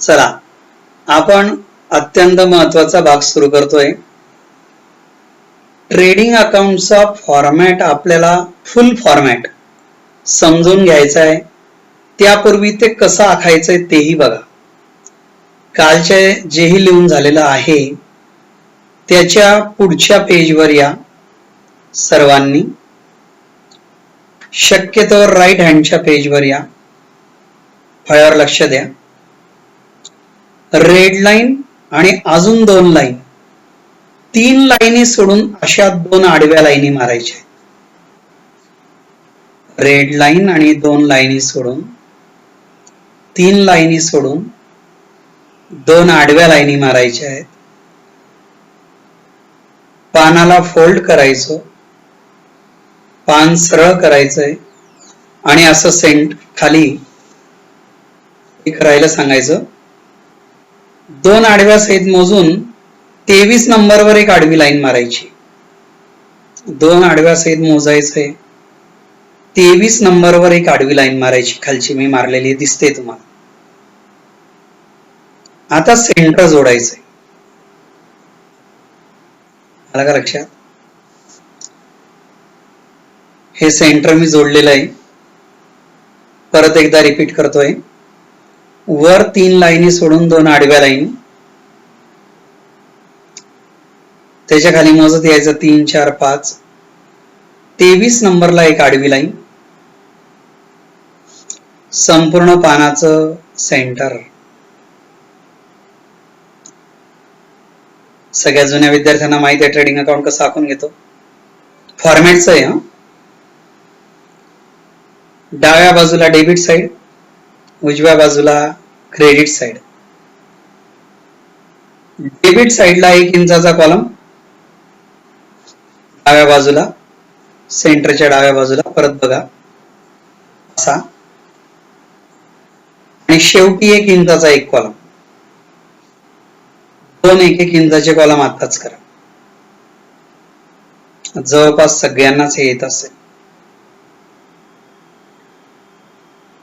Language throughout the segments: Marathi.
चला आपण अत्यंत महत्वाचा भाग सुरू करतोय. ट्रेडिंग अकाउंटचा फॉर्मॅट आपल्याला फुल फॉर्मॅट समजून घ्यायचा आहे. त्यापूर्वी ते कसं आखायचंय तेही बघा. कालचे जेही लिहून झालेलं आहे त्याच्या पुढच्या पेजवर या सर्वांनी. शक्यतोवर राईट हँडच्या पेजवर या. फळ्यावर लक्ष द्या. रेड लाईन आणि अजून 2 लाईन, 3 लाईनी सोडून अशा 2 आडव्या लाईनी मारायच्या. रेड लाईन आणि 2 लाईनी सोडून 3 लाईनी सोडून 2 आडव्या लाईनी मारायच्या आहेत. पानाला फोल्ड करायचं, पान सरळ करायचंय आणि असं खाली करायला सांगायचं. 2 आडव्या सहित मोजून 23 नंबरवर एक आडवी लाईन मारायची. 2 आडव्या सहित मोजायचंय. 23 नंबरवर एक आडवी लाईन मारायची. खालची मी मारलेली दिसते तुम्हाला. आता सेंटर जोडायचंय. आलं का लक्षात? हे सेंटर मी जोडलेलं आहे. परत एकदा रिपीट करतोय. वर 3 लाईनी सोडून 2 आडव्या लाईनी, त्याच्या खाली मोजत यायचं 3, 4, 5. 23 नंबरला एक आडवी लाईन. संपूर्ण पानाचं सेंटर. सगळ्या जुन्या विद्यार्थ्यांना माहिती आहे ट्रेडिंग अकाउंट कसं आखून घेतो. फॉर्मॅटचं आहे. डाव्या बाजूला डेबिट साइड, उजव्या बाजूला क्रेडिट साइड. डेबिट साइडला 1 इंचाचा कॉलम डाव्या बाजूला, सेंटरच्या डाव्या बाजूला. परत बघा असा. आणि शेवटी 1 इंचाचा एक कॉलम. 2 1-1 इंचाचे कॉलम आताच करा. जवळपास सगळ्यांनाच हे येत असेल.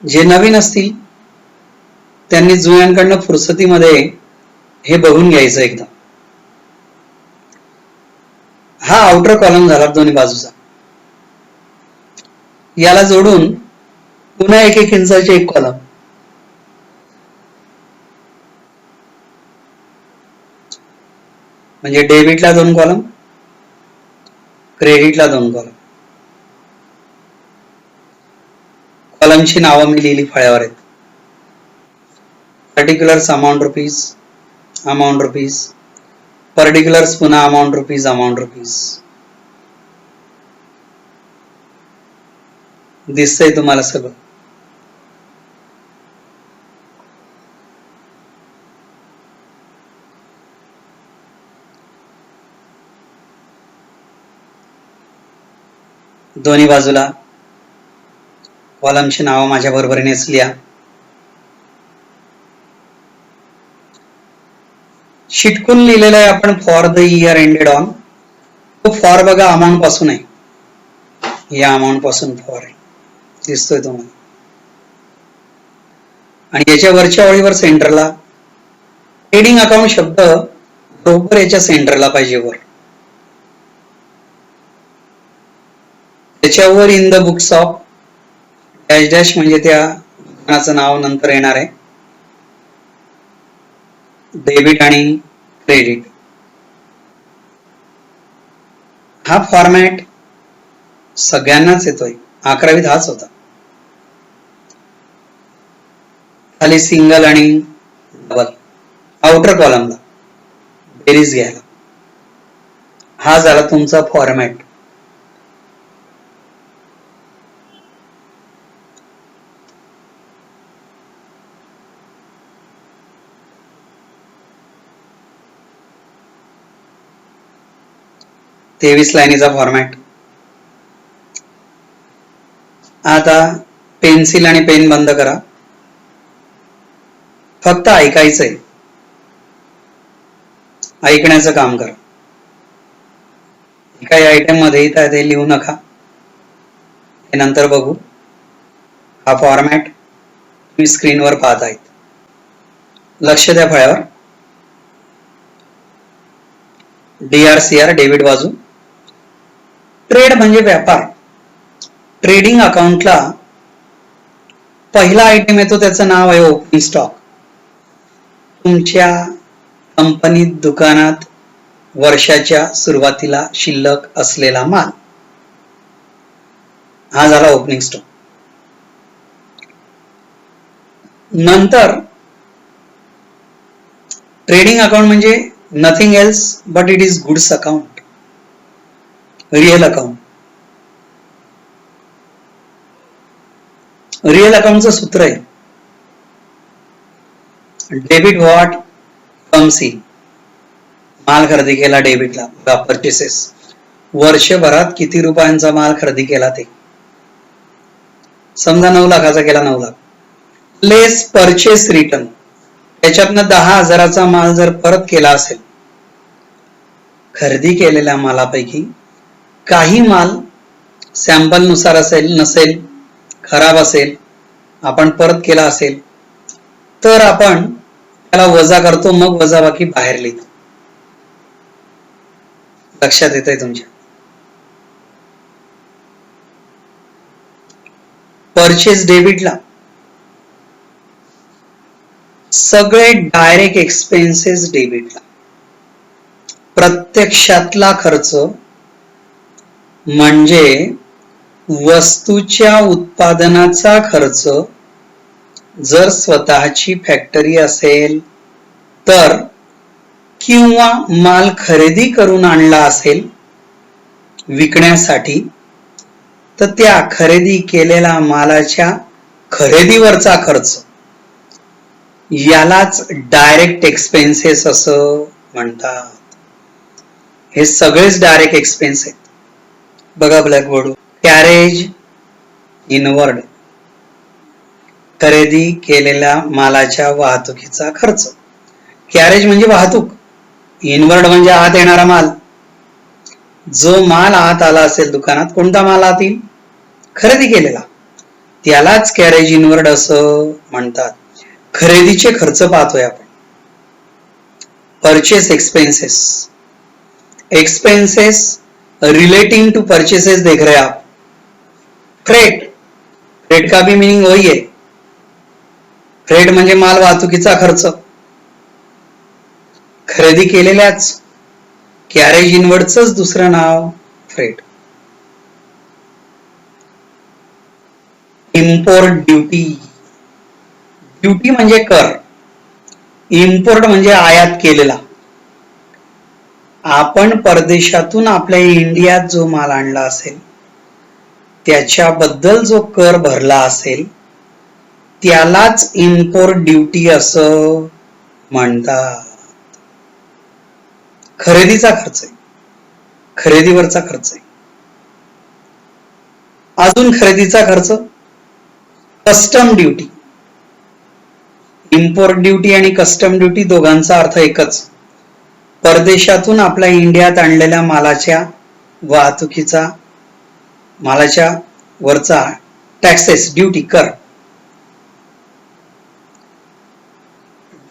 जे नवीन असतील त्यांनी जुन्यांकडनं फुरसतीमध्ये हे बघून घ्यायचं एकदा. हा आउटर कॉलम झाला दोन्ही बाजूचा. याला जोडून पुन्हा 1-1 इंचाचे एक कॉलम. म्हणजे डेबिटला 2 कॉलम, क्रेडिटला 2 कॉलम. कॉलमची नावं मी लिहिली फळ्यावर आहेत. Particulars amount rupees, amount rupees. Particulars पुन्हा अमाऊंट रुपीज, अमाऊंट रुपीज. दिसतंय तुम्हाला सगळं. दोन्ही बाजूला कॉलमची नावं माझ्या बरोबरीनेच लिहा. शिटकून लिहिलेलं आहे आपण for the year ended on. तो फॉर बघा अमाऊंट पासून आहे. या अमाऊंट पासून फॉर आहे. दिसतोय तुम्हाला. आणि याच्या वरच्या ओळीवर सेंटरला ट्रेडिंग अकाउंट शब्द बरोबर याच्या सेंटरला पाहिजे वर. त्याच्यावर in the books of dash dash म्हणजे त्या दुकानाचं नाव नंतर येणार आहे. डेबिट आणि क्रेडिट. हा फॉर्मॅट सगळ्यांनाच येतोय. 11वीत हाच होता. खाली सिंगल आणि डबल. आउटर कॉलमला बेरीज घ्यायला. हा झाला तुमचा फॉर्मॅट. तेवीस लाईनीचा फॉर्मॅट. आता पेन्सिल आणि पेन बंद करा. फक्त ऐकायचंय. ऐकण्याचं काम करा. काही आयटम मध्ये येतात ते लिहू नका. हे नंतर बघू. हा फॉर्मॅट तुम्ही स्क्रीनवर पाहत आहेत. लक्ष द्या फळ्यावर. DRCR डेबिट बाजू. ट्रेड म्हणजे व्यापार. ट्रेडिंग अकाउंटला पहिला आयटम येतो त्याचं नाव आहे ओपनिंग स्टॉक. तुमच्या कंपनीत दुकानात वर्षाच्या सुरुवातीला शिल्लक असलेला माल, हा झाला ओपनिंग स्टॉक. नंतर ट्रेडिंग अकाउंट म्हणजे nothing else but it is goods account, real account. Real अकाउंटचं सूत्र आहे डेबिट व्हॉट कम्स इन. माल खरेदी केला डेबिटला, परचेसेस. वर्षभरात किती रुपयांचा माल खरेदी केला ते, समजा 9 लाखाचा केला, 9 लाख. लेस परचेस रिटर्न, त्याच्यातनं 10,000चा माल जर परत केला असेल, खरेदी केलेल्या मालापैकी काही माल सॅम्पल नुसार असेल, नसेल, खराब असेल, आपण परत केला असेल, तर आपण त्याला वजा करतो, मग वजाबाकी बाहेर लिहितो. लक्षात येत आहे तुमच्या? परचेस डेबिटला सगळे डायरेक्ट एक्सपेन्सेस डेबिटला. प्रत्यक्षातला खर्च म्हणजे वस्तूच्या उत्पादनाचा खर्च. जर स्वतःची फॅक्टरी असेल तर, किंवा माल खरेदी करून आणला असेल विकण्यासाठी, तर त्या खरेदी केलेल्या मालाच्या खरेदीवरचा खर्च, यालाच डायरेक्ट एक्सपेन्सेस असं म्हणतात. हे सगळेच डायरेक्ट एक्सपेन्स आहेत. बघा ब्लॅकबोर्ड. कॅरेज इनवर्ड, खरेदी केलेल्या मालाच्या वाहतुकीचा खर्च. कॅरेज म्हणजे वाहतूक, इनवर्ड म्हणजे आत येणारा माल. जो माल आत आला असेल दुकानात, कोणता माल आत येईल? खरेदी केलेला, त्यालाच कॅरेज इनवर्ड असं म्हणतात. खरेदीचे खर्च पाहतोय आपण. Purchase expenses, expenses relating to purchases देख रहे आप. फ्रेट, फ्रेट का भी मीनिंग वही है. फ्रेट म्हणजे माल वाहतुकीचा खर्च. खरेदी केलेल्याच कॅरेज इनवर्डचंच दुसरं नाव फ्रेट. इम्पोर्ट ड्युटी, ड्युटी म्हणजे कर. इम्पोर्ट म्हणजे आयात केलेला. आपण परदेशातून आपल्या इंडियात जो माल आणला असेल, त्याच्याबद्दल जो कर भरला असेल, त्यालाच इम्पोर्ट ड्युटी असं म्हणतात. खरेदीचा खर्च आहे, खरेदीवरचा खर्च आहे. अजून खरेदीचा खर्च कस्टम ड्युटी. इम्पोर्ट ड्युटी आणि कस्टम ड्युटी दोघांचा अर्थ एकच. परदेशातून आपल्या इंडियात आणलेल्या मालाच्या वाहतुकीचा, मालाच्या वरचा टॅक्सेस, ड्युटी, कर.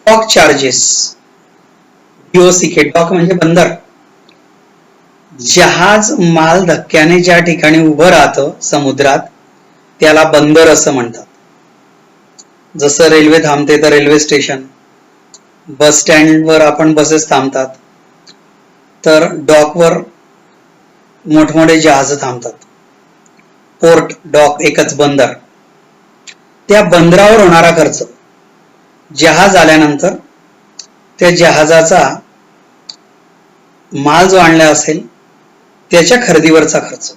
डॉक चार्जेस, DOCK, डॉक म्हणजे बंदर. जहाज माल धक्क्याने ज्या ठिकाणी उभं राहतं समुद्रात, त्याला बंदर असं म्हणतात. जसं रेल्वे थांबते तर रेल्वे स्टेशन, बस स्टँडवर आपण बसेस थांबतात, तर डॉकवर मोठमोठे जहाज थांबतात. पोर्ट, डॉक एकच, बंदर. त्या बंदरावर होणारा खर्च, जहाज आल्यानंतर त्या जहाजाचा माल जो आणला असेल त्याच्या खरेदीवरचा खर्च.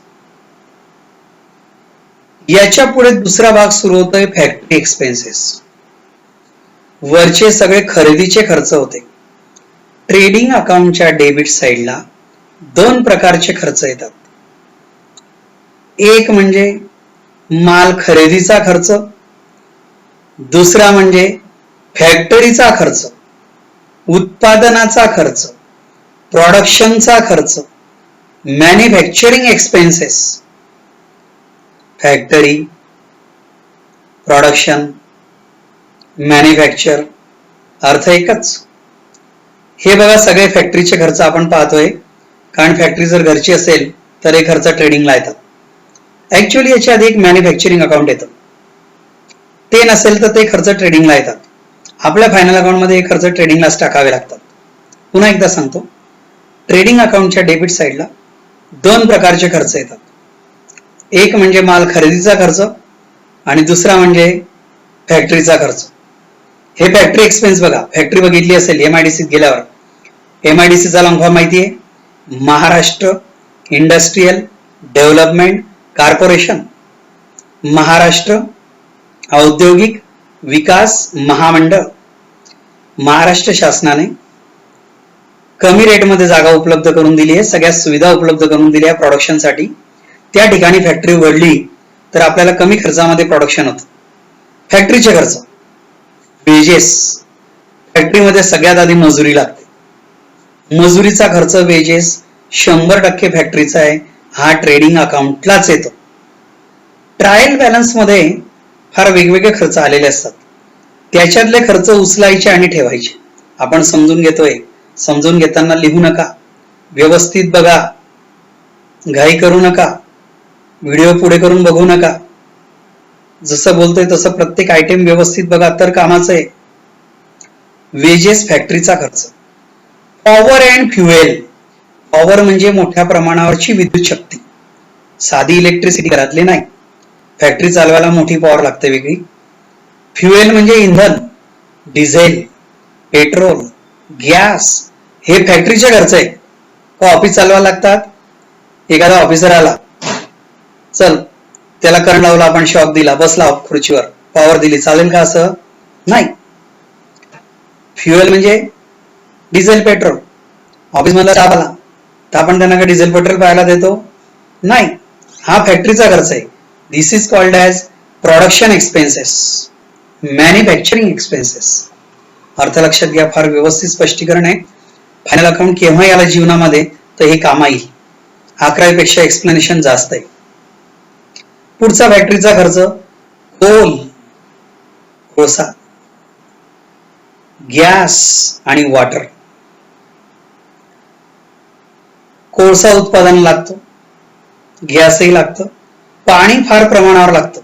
याच्या पुढे दुसरा भाग सुरू होतोय फॅक्टरी एक्सपेन्सेस. वरचे सगळे खरेदीचे खर्च होते. ट्रेडिंग अकाउंटच्या डेबिट साइडला 2 प्रकारचे खर्च येतात. एक म्हणजे माल खरेदीचा खर्च, दुसरा म्हणजे फॅक्टरीचा खर्च, उत्पादनाचा खर्च, प्रोडक्शनचा खर्च, manufacturing expenses. Factory, production, manufacture, अर्थ एकच. हे बघा सगळे फॅक्टरीचे खर्च आपण पाहतोय, कारण फॅक्टरी जर घरची असेल तर हे खर्च ट्रेडिंगला येतात. ऍक्च्युअली याच्या आधी एक मॅन्युफॅक्चरिंग अकाउंट येतं, ते नसेल तर ते खर्च ट्रेडिंगला येतात. आपल्या फायनल अकाउंटमध्ये हे खर्च ट्रेडिंगलाच टाकावे लागतात. पुन्हा एकदा सांगतो, ट्रेडिंग अकाउंटच्या डेबिट साईडला दोन प्रकारचे खर्च येतात. एक म्हणजे माल खरेदीचा खर्च आणि दुसरा म्हणजे फॅक्टरीचा खर्च. हे फॅक्टरी एक्सपेन्स बघा, फॅक्टरी बघितली असेल MIDCत गेल्यावर. MIDCचा लॉंग फॉर्म माहिती आहे? Maharashtra industrial development corporation. Maharashtra औद्योगिक विकास महामंडळ. महाराष्ट्र शासनाने कमी रेटमध्ये जागा उपलब्ध करून दिली आहे, सगळ्या सुविधा उपलब्ध करून दिल्या प्रोडक्शनसाठी. त्या ठिकाणी फॅक्टरी उघडली तर आपल्याला कमी खर्चामध्ये प्रोडक्शन होतं. फॅक्टरीचे खर्च, वेजेस. फॅक्टरीमध्ये सगळ्यात आधी मजुरी लागते. मजुरीचा खर्च, वेजेस 100% फॅक्टरीचा आहे, हा ट्रेडिंग अकाउंटलाच येतो. ट्रायल बॅलन्स मध्ये फार वेगवेगळे खर्च आलेले असतात, त्याच्यातले खर्च उचलायचे आणि ठेवायचे. आपण समजून घेतोय, समजून घेताना लिहू नका, व्यवस्थित बघा, घाई करू नका, व्हिडिओ पुढे करून बघू नका. जसं बोलतोय तसं प्रत्येक आयटम व्यवस्थित बघा तर कामाचं आहे. वेजेस फॅक्टरीचा खर्च. Power and fuel. पॉवर म्हणजे मोठ्या प्रमाणावरची विद्युत शक्ती, साधी इलेक्ट्रिसिटी घरातली नाही, फॅक्टरी चालवायला मोठी पॉवर लागते वेगळी. फ्युएल म्हणजे इंधन, डिझेल, पेट्रोल, गॅस. हे फॅक्टरीचे खर्च आहे. ऑफिस चालवायला लागतात. एखादा ऑफिसर आला, चल त्याला करंट लावला, आपण शॉक दिला, बसला खुर्चीवर, पॉवर दिली, चालेल का? असं नाही. फ्युएल म्हणजे डिझेल, पेट्रोल. ऑफिस मधला स्टाफ आला तर आपण त्यांना का डिझेल पेट्रोल पाहायला देतो? नाही. हा फॅक्टरीचा खर्च आहे. This is called as production expenses, manufacturing expenses. अर्थ लक्षात घ्या, फार व्यवस्थित स्पष्टीकरण आहे. फायनल अकाउंट केव्हा याला जीवनामध्ये तर हे कामा येईल. 11 पेक्षा एक्सप्लेनेशन जास्त आहे. पुढचा फॅक्टरीचा खर्च, कोल, कोळसा, गॅस आणि वॉटर. कोळसा उत्पादन लागतो, गॅसही लागतं, पाणी फार प्रमाणावर लागतं.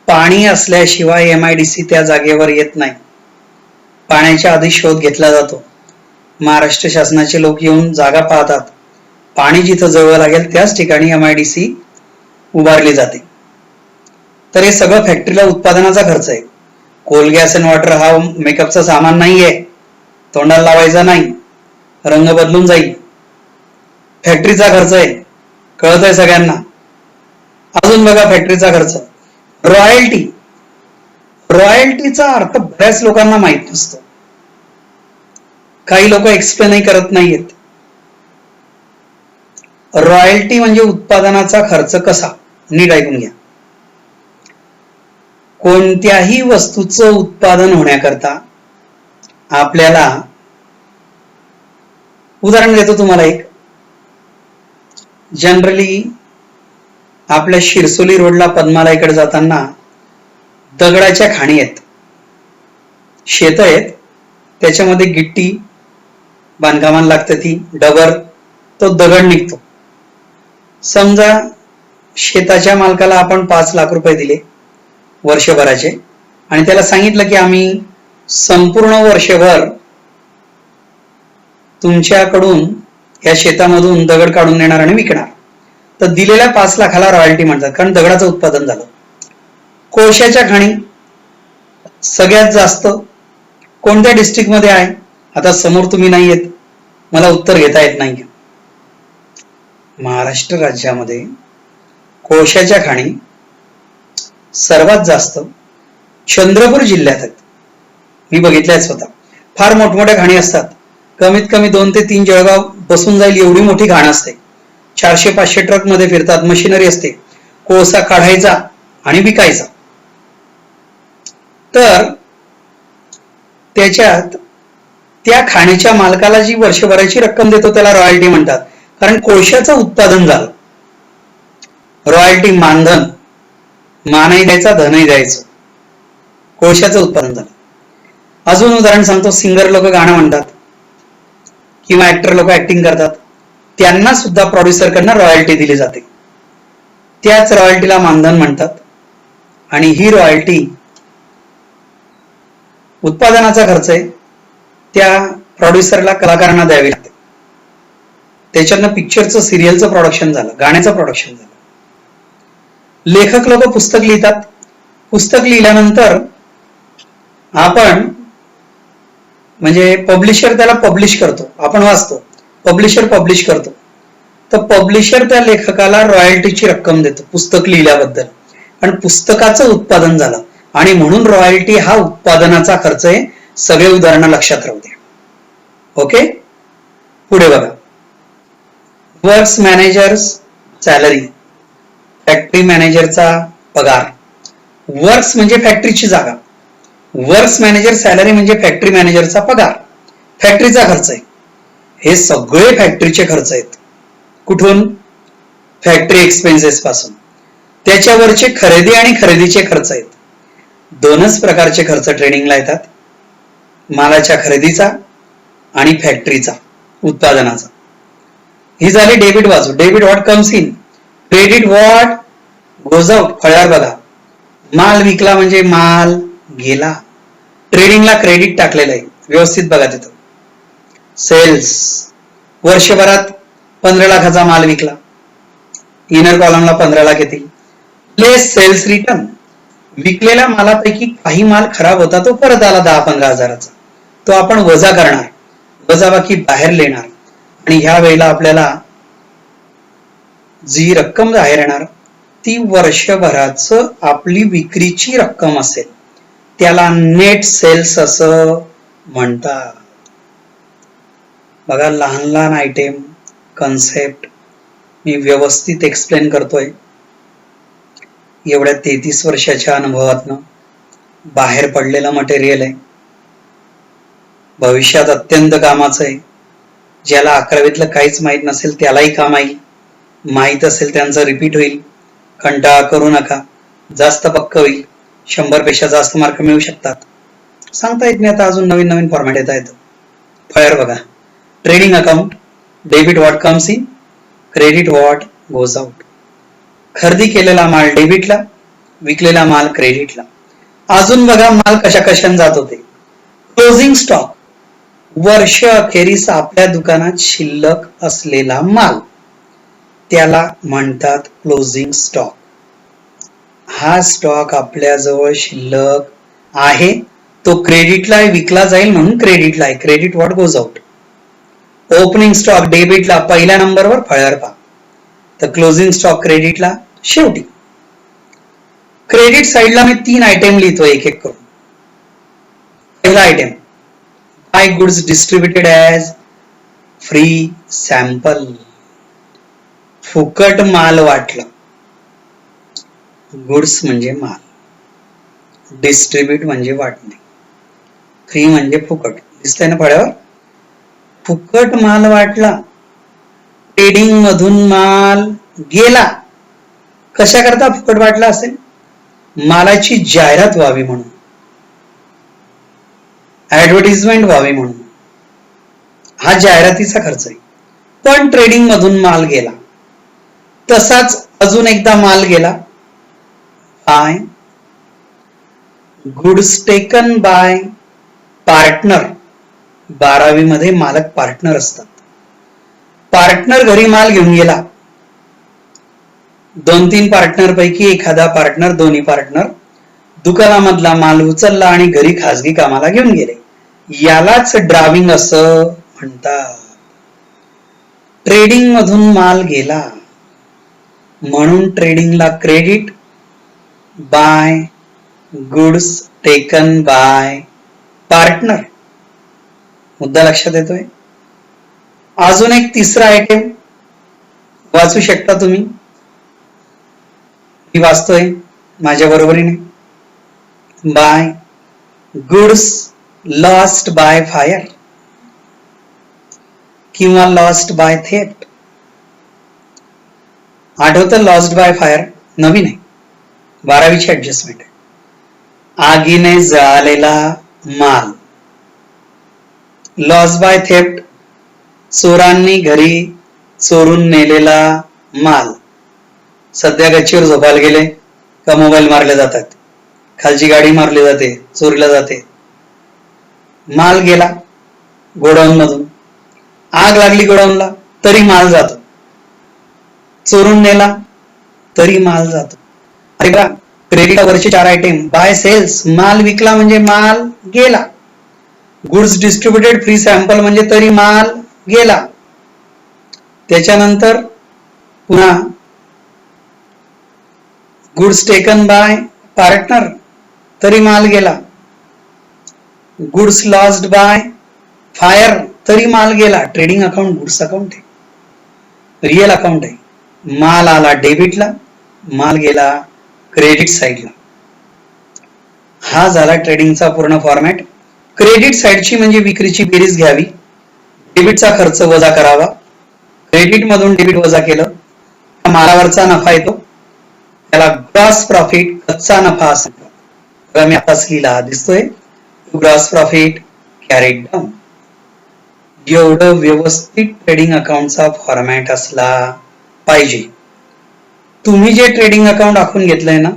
पाणी असल्याशिवाय MIDC त्या जागेवर येत नाही. पाण्याच्या आधी शोध घेतला जातो. महाराष्ट्र शासनाचे लोक येऊन जागा पाहतात. पाणी जिथं जवळ लागेल त्याच ठिकाणी MIDC उभारली जाते. तर हे सगळं फॅक्टरीला उत्पादनाचा खर्च आहे. कोल, गॅस आणि वॉटर हा मेकअपचा सामान नाहीये, तोंडाला लावायचा नाही, रंग बदलून जाईल. फॅक्टरीचा खर्च आहे, कळत आहे सगळ्यांना. अजून बघा फॅक्टरीचा खर्च, रॉयल्टी. रॉयल्टीचा अर्थ बऱ्याच लोकांना माहित नसतो, काही लोक एक्सप्लेनही करत नाहीयेत. रॉयल्टी म्हणजे उत्पादनाचा खर्च कसा, नीट ऐकून घ्या. कोणत्याही वस्तूचं उत्पादन होण्याकरता आपल्याला, उदाहरण देतो तुम्हाला एक. जनरली आपल्या शिरसोली रोडला पद्माला इकडे जाताना दगडाच्या खाणी आहेत, शेत आहेत, त्याच्यामध्ये गिट्टी बांधकामाला लागते, ती डबर, तो दगड निघतो. समजा शेताच्या मालकाला आपण 5 लाख रुपये दिले वर्षभराचे आणि त्याला सांगितलं की आम्ही संपूर्ण वर्षभर तुमच्याकडून या शेतामधून दगड काढून नेणार आणि विकणार. तर दिलेल्या 5 लाखाला रॉयल्टी म्हणतात, कारण दगडाचं उत्पादन झालं. कोळशाच्या खाणी सगळ्यात जास्त कोणत्या डिस्ट्रिक्ट मध्ये आहे? आता समोर तुम्ही नाही येत, मला उत्तर घेता येत नाही. महाराष्ट्र राज्यामध्ये कोळशाच्या खाणी सर्वात जास्त चंद्रपूर जिल्ह्यात आहेत. मी बघितलंय स्वतः. फार मोठमोठ्या खाणी असतात, कमीत कमी 2 ते 3 जळगाव बसून जाईल एवढी मोठी खाण असते. 400-500 ट्रक मध्ये फिरतात, मशिनरी असते, कोळसा काढायचा आणि विकायचा. तर त्याच्यात त्या खाणीच्या मालकाला जी वर्षभराची रक्कम देतो त्याला रॉयल्टी म्हणतात, कारण कोळशाचं उत्पादन झालं. रॉयल्टी मानधन, मानही द्यायचा, धनही द्यायचं, कोळशाचं उत्पादन झालं. अजून उदाहरण सांगतो, सिंगर लोक गाणं म्हणतात किंवा ऍक्टर लोक ऍक्टिंग करतात, त्यांना सुद्धा प्रोड्युसर कडनं रॉयल्टी दिली जाते. त्याच रॉयल्टीला मानधन म्हणतात. आणि ही रॉयल्टी उत्पादनाचा खर्च आहे, त्या प्रोड्युसरला कलाकारांना द्यावी लागते. त्याच्यातनं पिक्चरचं, सिरियलचं प्रोडक्शन झालं, गाण्याचं प्रोडक्शन झालं. लेखक लोक पुस्तक लिहितात. पुस्तक लिहिल्यानंतर आपण म्हणजे पब्लिशर त्याला पब्लिश करतो, आपण वाचतो, पब्लिशर पब्लिश करतो. तर पब्लिशर त्या लेखकाला रॉयल्टीची रक्कम देतो पुस्तक लिहिल्याबद्दल. आणि पुस्तकाचं उत्पादन झालं आणि म्हणून रॉयल्टी हा उत्पादनाचा खर्च आहे. सगळे उदाहरणं लक्षात राहू द्या. ओके, पुढे बघा. वर्क्स मॅनेजर्स सॅलरी, फॅक्टरी मॅनेजरचा पगार. वर्क्स म्हणजे फॅक्टरीची जागा, वर्क्स मॅनेजर सॅलरी म्हणजे फॅक्टरी मॅनेजरचा पगार, फॅक्टरीचा खर्च आहे. हे सगळे फॅक्टरीचे खर्च आहेत. कुठून? फॅक्टरी एक्सपेन्सेस पासून. त्याच्यावरचे खरेदी आणि खरेदीचे खर्च आहेत. दोनच प्रकारचे खर्च ट्रेडिंगला येतात, मालाच्या खरेदीचा आणि फॅक्टरीचा, उत्पादनाचा. ही झाली डेबिट बाजू. Debit what comes in, credit what goes out. फळ्यावर बघा, माल विकला म्हणजे माल गेला. ट्रेडिंगला क्रेडिट टाकलेलं आहे, व्यवस्थित बघा तिथं. सेल्स, वर्षभरात 15 लाखाचा माल विकला, इनर कॉलमला 15 लाख येतील. लेस सेल्स रिटर्न, विकलेल्या मालापैकी काही माल खराब होता, तो परत आला 10-15 हजाराचा, तो आपण वजा करणार, वजाबाकी बाहेर लिहिणार. आणि ह्या वेळेला आपल्याला जी रक्कम बाहेर येणार ती वर्षभराच आपली विक्रीची रक्कम असेल, त्याला नेट सेल्स असं म्हणतात. बघा, लहान लहान आयटेम, कन्सेप्ट मी व्यवस्थित एक्सप्लेन करतोय. एवढ्या 33 वर्षाच्या अनुभवातनं बाहेर पडलेलं मटेरियल आहे, भविष्यात अत्यंत कामाचं आहे. ज्याला 11वीतलं काहीच माहीत नसेल त्यालाही काम येईल, माहीत असेल त्यांचं रिपीट होईल. कंटाळा करू नका, जास्त पक्क होईल, 100 पेक्षा जास्त मार्क मिळू शकतात. सांगता येत नाही, आता अजून नवीन नवीन फॉर्मॅट येता येतं. फळ्यावर बघा, trading account, debit what comes in, credit what goes out. खरेदी केलेला माल डेबिटला, विकलेला माल क्रेडिटला. अजून बघा, माल कशा कशाने जात होते. क्लोजिंग स्टॉक, वर्ष अखेरीस आपल्या दुकानात शिल्लक असलेला माल, त्याला म्हणतात क्लोजिंग स्टॉक. हा स्टॉक आपल्याजवळ शिल्लक आहे, तो क्रेडिटला विकला जाईल म्हणून क्रेडिटला आहे, credit what goes out. Opening stock डेबिटला पहिल्या नंबरवर, फळ्यावर पहा. तर क्लोजिंग स्टॉक क्रेडिटला शेवटी. क्रेडिट साइडला मी 3 आयटम लिहितो एक एक करून. पहिला item, by goods distributed as free sample, फुकट माल वाटला. गुड्स म्हणजे माल, डिस्ट्रीब्यूट म्हणजे वाटणे, फ्री म्हणजे फुकट. दिसतंय ना फळ्यावर? फुकट माल वाटला, ट्रेडिंग मधून माल गेला. कशा करता फुकट वाटला असेल? मालाची जाहिरात व्हावी म्हणून, ऍडव्हर्टिजमेंट व्हावी म्हणून. हा जाहिरातीचा खर्च आहे. पण ट्रेडिंग मधून माल गेला. तसाच अजून एकदा माल गेला, by goods taken by partner. 12वी मध्ये मालक पार्टनर असतात. पार्टनर घरी माल घेऊन गेला. 2-3 पार्टनर पैकी एखादा पार्टनर, दोन्ही पार्टनर दुकानामधला माल उचलला आणि घरी खासगी कामाला घेऊन गेले. यालाच ड्रायव्हिंग असं म्हणतात. ट्रेडिंग मधून माल गेला म्हणून ट्रेडिंगला credit, by goods taken by partner. मुद्दा लक्षात येतोय? अजून एक तिसरा आयटम वाचू शकता तुम्ही. मी वाचतोय माझ्या बरोबरीने. By goods lost by fire किंवा लॉस्ट बाय थेफ्ट. आठवतं लॉस्ट बाय फायर? नवीन आहे, 12वीची ऍडजस्टमेंट आहे. आगीने जळालेला माल लॉस बाय थेफ्ट, चोरांनी घरी चोरून नेलेला माल. सध्या गच्चीवर झोपायला गेले का मोबाईल मारले जातात, खालची गाडी मारली जाते, चोरीला जाते. माल गेला गोडाऊन मधून, आग लागली गोडाऊनला तरी माल जातो, चोरून नेला तरी माल जातो. अरे बा, क्रेडिट वरचे 4 आयटम, बाय सेल्स माल विकला म्हणजे माल गेला, गुड्स डिस्ट्रीब्युटेड फ्री सॅम्पल म्हणजे तरी माल गेला. त्याच्यानंतर पुन्हा गुड्स टेकन बाय पार्टनर तरी माल गेला, गुड्स लॉस्ड बाय फायर तरी माल गेला. ट्रेडिंग अकाउंट गुड्स अकाउंट आहे, रिअल अकाउंट आहे. माल आला डेबिटला, माल गेला क्रेडिट साईडला. हा झाला ट्रेडिंगचा पूर्ण फॉर्मॅट. क्रेडिट साईडची म्हणजे विक्रीची बेरीज घ्यावी, डेबिटचा खर्च वजा करावा, क्रेडिट मधून डेबिट वजा केलं मालावरचा नफा येतो, त्याला ग्रॉस प्रॉफिट, कच्चा नफा असं. मी आताच लिहिला दिसतोय, ग्रॉस प्रॉफिट कॅरीड डाऊन. एवढं व्यवस्थित ट्रेडिंग अकाउंटचा फॉर्मॅट असला पाहिजे. तुम्ही जे ट्रेडिंग अकाउंट आखून घेतलंय ना,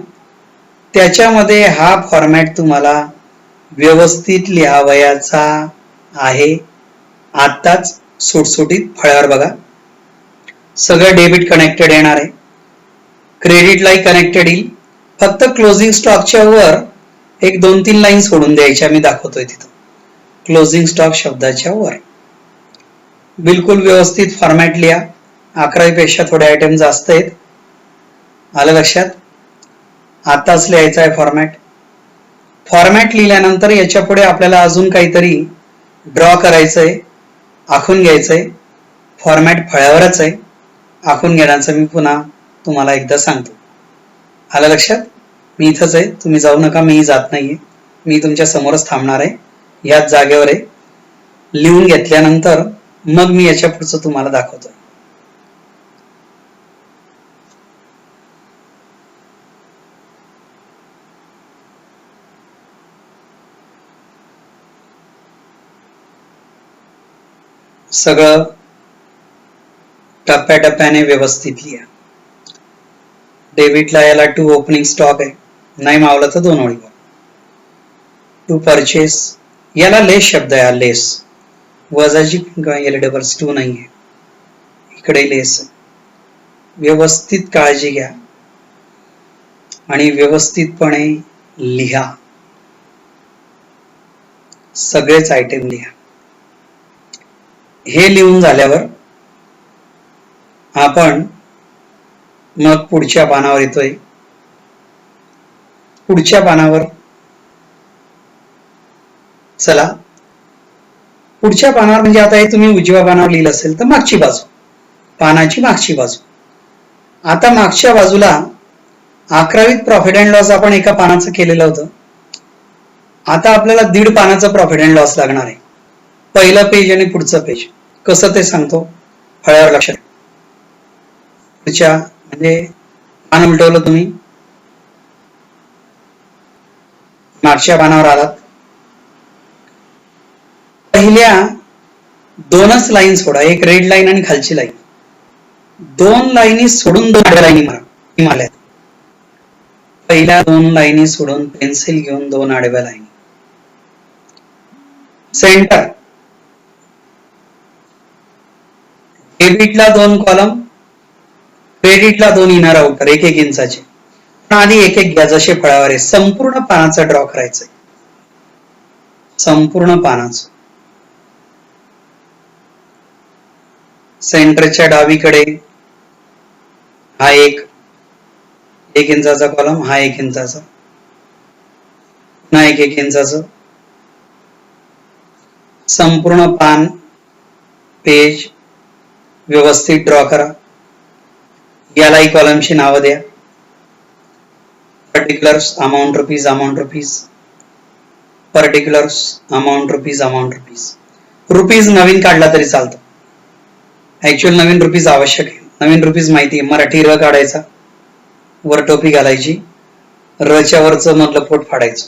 त्याच्यामध्ये हा फॉर्मॅट तुम्हाला व्यवस्थित लिहावयाचा आहे. आताच सुटसुटीत फळ्यावर बघा, सगळं डेबिट कनेक्टेड येणार आहे, क्रेडिटलाही कनेक्टेड येईल. फक्त क्लोजिंग स्टॉकच्या वर एक 2-3 लाईन सोडून द्यायच्या, मी दाखवतोय तिथं. क्लोजिंग स्टॉक शब्दाच्या वर बिलकुल व्यवस्थित फॉर्मॅट लिहा. 11 पेक्षा थोडे आयटम जास्त आहेत, आलं लक्षात. आताच लिहायचा आहे फॉर्मॅट. फॉर्मॅट लिहिल्यानंतर याच्या पुढे आपल्याला अजून काहीतरी ड्रॉ करायचंय, आखून घ्यायचंय. फॉर्मॅट फळ्यावरच आहे, आखून घेण्याचं मी पुन्हा तुम्हाला एकदा सांगतो. आलं लक्षात. मी इथंच आहे, तुम्ही जाऊ नका, मी जात नाहीये, मी तुमच्या समोरच थांबणार आहे, याच जागेवर आहे. लिहून घेतल्यानंतर मग मी याच्या पुढचं तुम्हाला दाखवतोय. सगळं टप्प्याटप्प्याने व्यवस्थित लिहा. डेबिटला याला 2 ओपनिंग स्टॉक आहे, नाही मावलं तर 2 ओळीवर. 2 परचेस, याला लेस शब्द आहे, लेस वजाची LWs 2 नाहीये, इकडे लेस. व्यवस्थित काळजी घ्या आणि व्यवस्थितपणे लिहा, सगळेच आयटम लिहा. हे लिहून झाल्यावर आपण मग पुढच्या पानावर येतोय. पुढच्या पानावर चला, पुढच्या पानावर म्हणजे आता हे तुम्ही उजव्या पानावर लिहिलं असेल तर मागची बाजू, पानाची मागची बाजू. आता मागच्या बाजूला 11वीत प्रॉफिट अँड लॉस आपण एका पानाचं केलेलं होतं. आता आपल्याला 1.5 पानाचं प्रॉफिट अँड लॉस लागणार आहे. पहिलं पेज आणि पुढचं पेज कसं ते सांगतो, फळ्यावर लक्षात. पुढच्या म्हणजे पान उलटवलं तुम्ही, मागच्या पानावर आलात. पहिल्या 2च लाईन सोडा, एक रेड लाईन आणि खालची लाईन. 2 लाईनी सोडून 2 आडव्या लाईनी मारल्या. पहिल्या 2 लाईनी सोडून पेन्सिल घेऊन 2 आडव्या लाईनी. सेंटर, डेबिटला 2 कॉलम, क्रेडिटला 2 इनर आउटर, 1-1 इंचाचे. आधी 1-1 घ्या जसे फळावर आहे. संपूर्ण पानाचा ड्रॉ करायचंय, संपूर्ण पानाचं. सेंटरच्या डावीकडे हा 1 इंचाचा कॉलम, हा 1 इंचाचा, पुन्हा 1-1 इंचाचं. संपूर्ण पान पेज व्यवस्थित ड्रॉ करा. यालाही कॉलमची नावं द्या. Particulars, amount rupees, amount rupees, particulars, amount rupees, amount rupees. Rupees नवीन काढला तरी चालतो, ऍक्च्युअल नवीन रुपीज आवश्यक आहे. नवीन रुपीज माहिती आहे, मराठी र काढायचा, वर टोपी घालायची, रच्या वरचं मधलं पोट फाडायचं,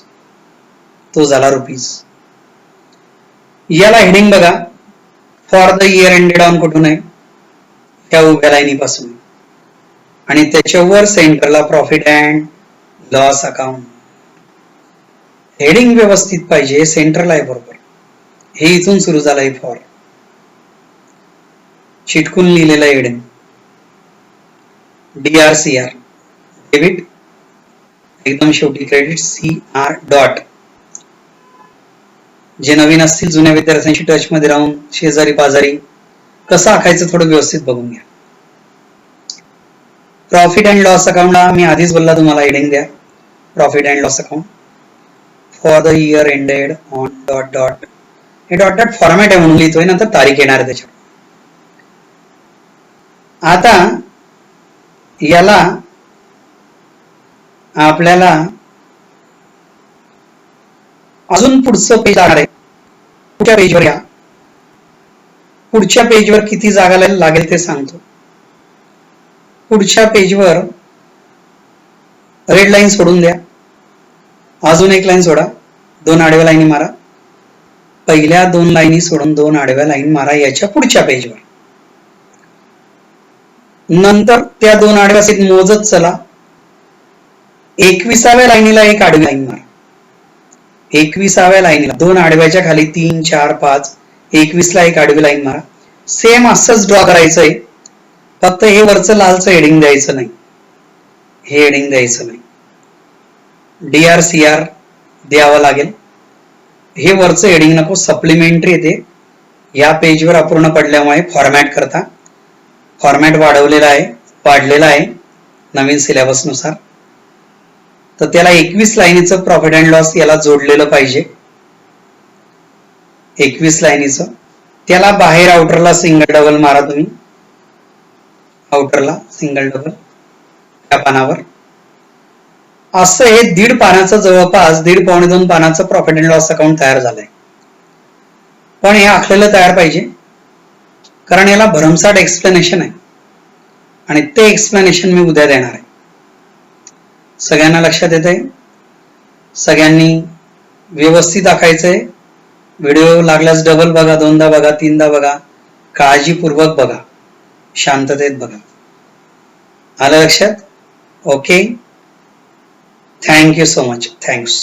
तो झाला रुपीज. याला हेडिंग बघा, for the year ended on कुठून आहे, त्या उभ्या लाईनीपासून, आणि त्याच्यावर सेंटरला profit and loss account. Heading व्यवस्थित पाहिजे, सेंटरला आहे बरोबर. हे इथून सुरू झालंय फॉर, चिटकून लिहिलेलं हेडिंग. DRCR डेबिट, एकदम शेवटी क्रेडिट CR डॉट. जे नवीन असतील जुन्या विद्यार्थ्यांशी टच मध्ये राहून शेजारी पाजारी कसं आखायचं थोडं व्यवस्थित बघून घ्या. प्रॉफिट अँड लॉस अकाउंटला मी आधीच बोलला तुम्हाला हेडिंग द्या, profit and loss account for the year ended on dot dot. हे डॉट डॉट फॉर्मॅट आहे म्हणून लिहितोय, नंतर तारीख येणार आहे त्याच्यावर. आता याला आपल्याला अजून पुढचं पेज आहे, पुढच्या पेजवर या. पुढच्या पेजवर किती जागा लागेल ते सांगतो. पुढच्या पेजवर रेड लाईन सोडून द्या, अजून एक लाईन सोडा, 2 आडव्या लाईनी मारा, पहिल्या 2 लाईनी सोडून 2 आडव्या लाईन मारा याच्या पुढच्या पेजवर. नंतर त्या 2 आडव्या सहित मोजत चला, 21व्या लाईनीला एक आडवी लाईन मारा. 21व्या लाईनीला 2 आडव्याच्या खाली 3 4 5, 21ला एक आडवी लाईन मारा. सेम असंच ड्रॉ करायचंय, फक्त हे वरचं लालचं हेडिंग द्यायचं नाही, हे हेडिंग द्यायचं नाही. DRCR द्यावं लागेल, हे वरचं हेडिंग नको, सप्लिमेंटरी येते. या पेजवर अपूर्ण पडल्यामुळे फॉर्मॅट करता, फॉर्मॅट वाढवलेला आहे, वाढलेला आहे नवीन सिलेबस नुसार. तर त्याला 21 लाईनीचं प्रॉफिट अँड लॉस याला जोडलेलं पाहिजे, 21 लाईनीचं. त्याला बाहेर आउटरला सिंगल डबल मारा तुम्ही, आउटरला सिंगल डबल त्या पानावर. असं हे 1.5 पानाचं, जवळपास 1.5 पावणे 2 पानाचं प्रॉफिट अँड लॉस अकाउंट तयार झालंय. पण हे आखलेलं तयार पाहिजे, कारण याला भरमसाठ एक्सप्लेनेशन आहे, आणि ते एक्सप्लेनेशन मी उद्या देणार आहे. सगळ्यांना लक्षात येत आहे? सगळ्यांनी व्यवस्थित आखायचंय. व्हिडिओ लागल्यास डबल बघा, 2दा बघा, 3दा बघा, काळजीपूर्वक बघा, शांततेत बघा. आलं लक्षात? Okay, thank you so much. Thanks.